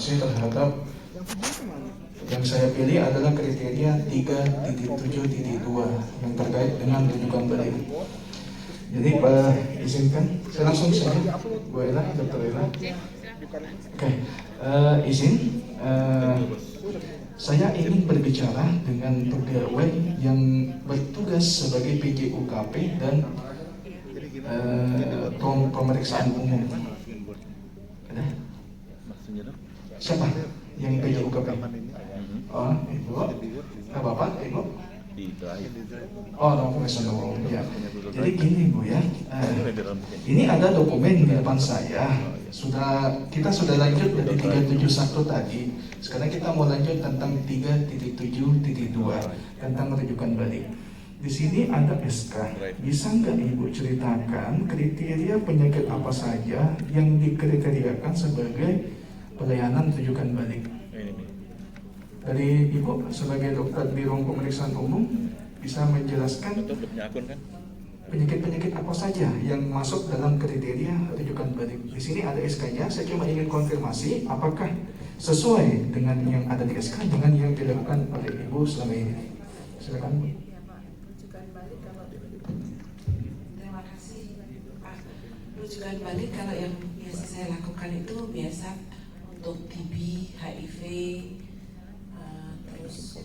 konfirmasi terhadap yang saya pilih adalah kriteria 3.7.2 yang terkait dengan rujukan balik. Jadi izinkan, saya langsung saja, Bu Ella, Dr. Ella. Oke, izin. Saya ingin berbicara dengan pegawai yang bertugas sebagai PJ UKP dan pemeriksaan umum. Ada? Siapa yang PJ UKP? Oh, Ibu. Bapak, Ibu? Oh, pemeriksaan umum. Ya. Jadi gini Bu ya, ini ada dokumen di depan saya. Kita sudah lanjut dari 371 tadi. Sekarang kita mau lanjut tentang 3.7.2 tentang rujukan balik. Di sini ada SK. Bisa nggak Ibu ceritakan kriteria penyakit apa saja yang dikriteriakan sebagai pelayanan rujukan balik? Dari Ibu sebagai dokter di ruang pemeriksaan umum bisa menjelaskan penyakit-penyakit apa saja yang masuk dalam kriteria rujukan balik. Di sini ada SK-nya, saya cuma ingin konfirmasi apakah sesuai dengan yang ada di SK dengan yang dilakukan oleh Ibu selama ini. Silakan. Ya Pak, rujukan balik kalau terima kasih Pak. Rujukan balik kalau yang biasa saya lakukan itu biasa untuk TB, HIV, terus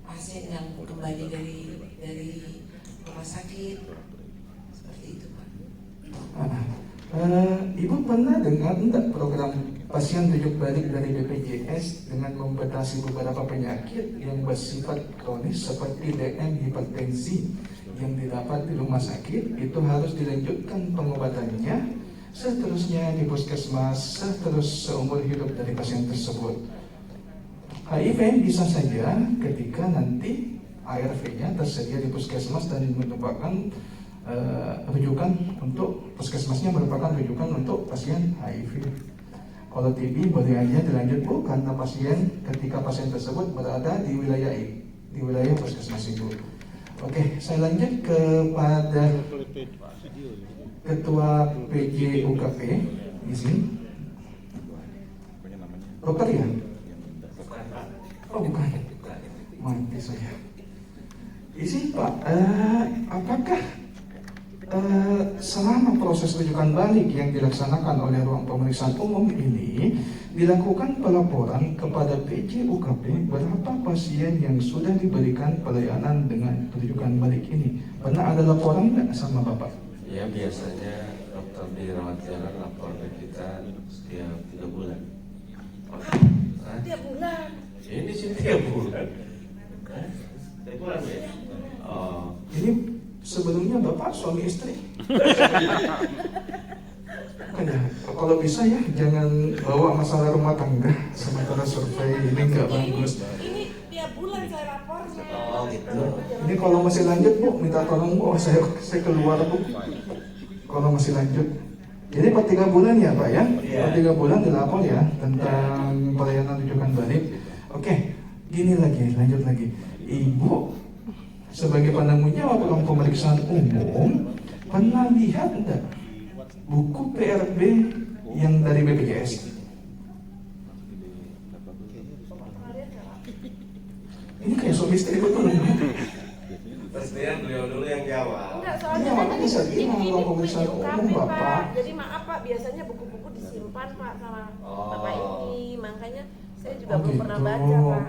pasien yang kembali dari rumah sakit seperti itu Pak. Ibu pernah dengar enggak program pasien rujuk balik dari BPJS dengan membatasi beberapa penyakit yang bersifat kronis seperti DM, hipertensi yang didapat di rumah sakit itu harus dilanjutkan pengobatannya seterusnya di puskesmas seumur hidup dari pasien tersebut. HIV bisa saja ketika nanti ARV-nya tersedia di puskesmas dan merupakan rujukan untuk puskesmasnya merupakan rujukan untuk pasien HIV. Kalau TB boleh aja dilanjut Bu karena ketika pasien tersebut berada di wilayah puskesmas Ibu. Oke, saya lanjut kepada Ketua PJ UKP izin. Dokter ya? Oh bukan. Mati saya. Izin Pak, apakah selama proses rujukan balik yang dilaksanakan oleh ruang pemeriksaan umum ini dilakukan pelaporan kepada PJ UKP berapa pasien yang sudah diberikan pelayanan dengan rujukan balik ini? Pernah ada laporan nggak sama Bapak? Ya biasanya dokter di rawat jalan lapor ke kita setiap 3 bulan. Tiap bulan. Ini sih tiap bulan. Tiap bulan ya? Oh. Ini sebelumnya Bapak suami istri. Ya, kalau bisa ya jangan bawa masalah rumah tangga sementara survei ini nggak bagus. Ini tiap bulan saya lapornya. Oh gitu. Ini kalau masih lanjut Bu, minta tolong Bu, saya keluar Bu. Kalau masih lanjut. Jadi per 3 bulan ya Pak ya? Per 3 bulan dilapor ya tentang pelayanan rujukan balik. Oke, gini lagi, lanjut lagi. Ibu sebagai penanggung jawab ruang pemeriksaan umum pernah lihat enggak buku PRB yang dari BPJS? Ini kayak suami istri betul. Pastinya beliau dulu yang jawab. Enggak, soalnya Iya, makanya kan saya bilang ini kalau buku pemeriksaan PJ umum, UKP, Bapak. Pak. Jadi maaf Pak, biasanya buku-buku disimpan Pak sama Bapak ini. Makanya saya juga belum pernah baca Pak.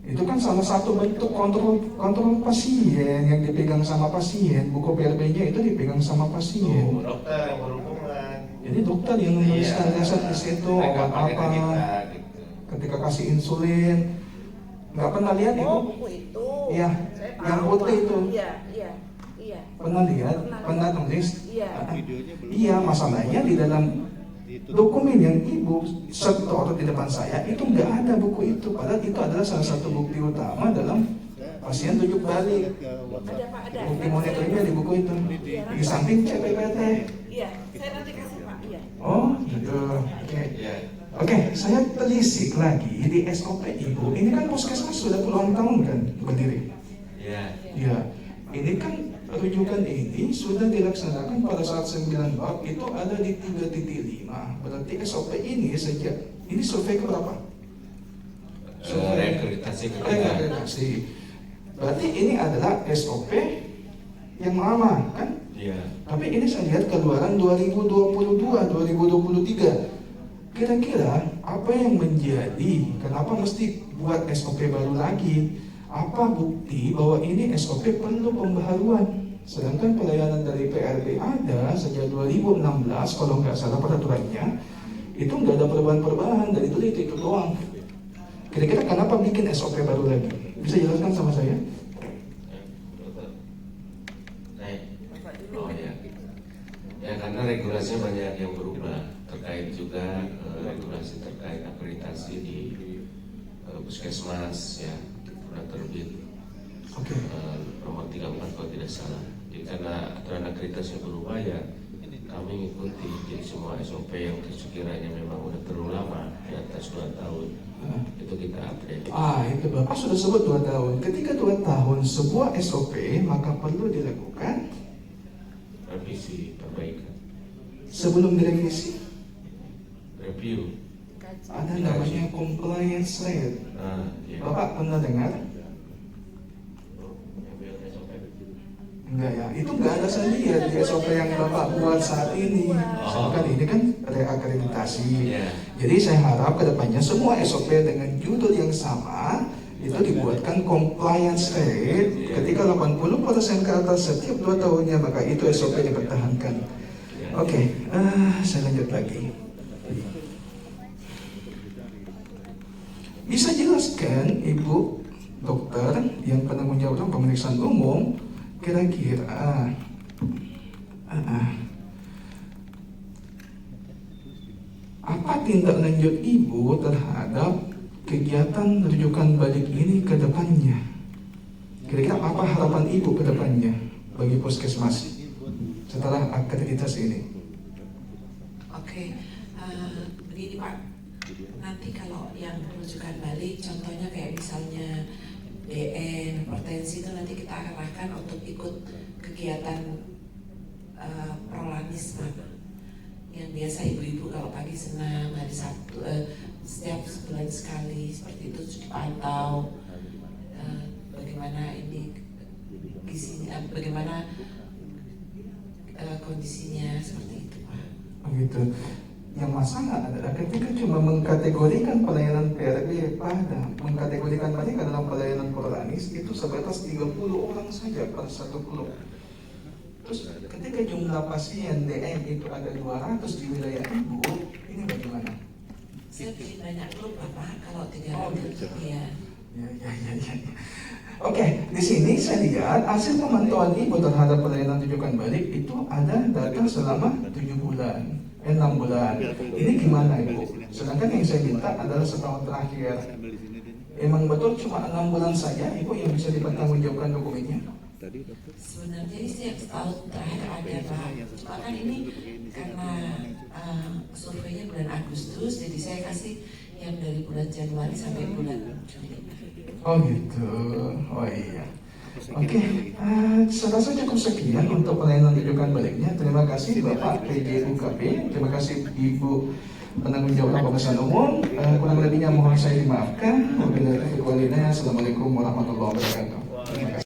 Itu kan salah satu bentuk kontrol pasien yang dipegang sama pasien. Buku PRB-nya itu dipegang sama pasien. Dokter yang berhubungan. Jadi dokter yang menuliskan resep di situ obat apa, gitu. ketika kasih insulin. Nggak pernah lihat Ibu? Oh, buku itu. Iya, Saya yang tahu, putih Pak. itu. Iya. Pernah lihat? Pernah tulis? Iya. Iya, masalahnya di dalam dokumen yang Ibu setor di depan saya itu nggak ada buku itu. Padahal itu adalah salah satu bukti utama dalam pasien rujuk balik. Ada Pak, ada. Bukti monitoringnya di buku itu. Di samping CPPT. Iya, saya nanti kasih Pak. Iya. Oh, gitu. Oke. Oke, saya telisik lagi di SOP Ibu. Ini kan puskesmas sudah puluhan tahun kan berdiri. Iya. Ya, ini kan rujukan ini sudah dilaksanakan pada saat 9 bab itu ada di 3.5. Berarti SOP ini sejak Ini survei keberapa? Reakreditasi ketiga. Reakreditasi. Berarti ini adalah SOP yang lama kan? Iya. Tapi ini saya lihat keluaran 2022, 2023. Kira-kira apa yang menjadi, kenapa mesti buat SOP baru lagi? Apa bukti bahwa ini SOP perlu pembaharuan? Sedangkan pelayanan dari PRB ada sejak 2016, kalau nggak salah peraturannya, itu nggak ada perubahan-perubahan, dari itu doang. Kira-kira kenapa bikin SOP baru lagi? Bisa jelaskan sama saya? Oh ya. Ya karena regulasinya banyak yang berubah, terkait juga regulasi terkait akreditasi di puskesmas ya, sudah terbit nomor 34 kalau tidak salah. Jadi karena aturan akreditasi berubah ya, kami mengikuti. Jadi semua SOP yang sekiranya memang udah terlalu lama, di atas 2 tahun, itu kita update. Itu Bapak sudah sebut 2 tahun. Ketika 2 tahun sebuah SOP, maka perlu dilakukan Revisi, perbaikan, sebelum direvisi. review. Ada namanya compliance rate. Iya. Bapak pernah dengar? Enggak ya, itu enggak ada saya lihat di SOP yang Bapak buat saat ini. Kan ini kan reakreditasi. Iya. Jadi saya harap kedepannya semua SOP dengan judul yang sama itu dibuatkan compliance rate ketika 80% ke atas setiap 2 tahunnya, maka itu SOP dipertahankan. Oke, saya lanjut lagi. Bisa jelaskan Ibu dokter yang penanggung jawab pemeriksaan umum, kira-kira apa tindak lanjut Ibu terhadap kegiatan rujukan balik ini ke depannya? Kira-kira apa harapan Ibu ke depannya bagi puskesmas setelah akreditasi ini? Oke, begini Pak, nanti kalau yang rujukan balik, contohnya kayak misalnya DN, hipertensi itu nanti kita arahkan untuk ikut kegiatan prolanisme yang biasa ibu-ibu kalau pagi senam hari Sabtu setiap sebulan sekali seperti itu dipantau bagaimana ini gizinya, bagaimana kondisinya seperti itu Pak. Begitu. Yang masalah adalah ketika cuma mengkategorikan pelayanan PRB pada mengkategorikan mereka dalam pelayanan prolanis itu sebatas 30 orang saja per satu pulau. Terus ketika jumlah pasien DM itu ada 200 di wilayah Ibu, ini bagaimana? Saya bikin banyak grup Bapak kalau 300 ya. Ya. Oke, di sini saya lihat hasil pemantauan Ibu terhadap pelayanan rujukan balik itu ada data selama 7 bulan. 6 bulan. Ini gimana Ibu? Sedangkan yang saya minta adalah setahun terakhir. Emang betul cuma 6 bulan saja Ibu yang bisa dipertanggungjawabkan dokumennya? Sebenarnya sih yang setahun terakhir ada Pak. Cuma kan ini karena surveinya bulan Agustus, jadi saya kasih yang dari bulan Januari sampai bulan Juli. Oh gitu. Oh iya. Oke, saya rasa cukup sekian untuk pelayanan rujukan baliknya. Terima kasih Bapak PJUKP, terima kasih Ibu penanggung jawab pemeriksaan umum. Kurang lebihnya mohon saya dimaafkan. Wabillahi taufiq wal hidayah. Assalamualaikum warahmatullahi wabarakatuh. Terima kasih.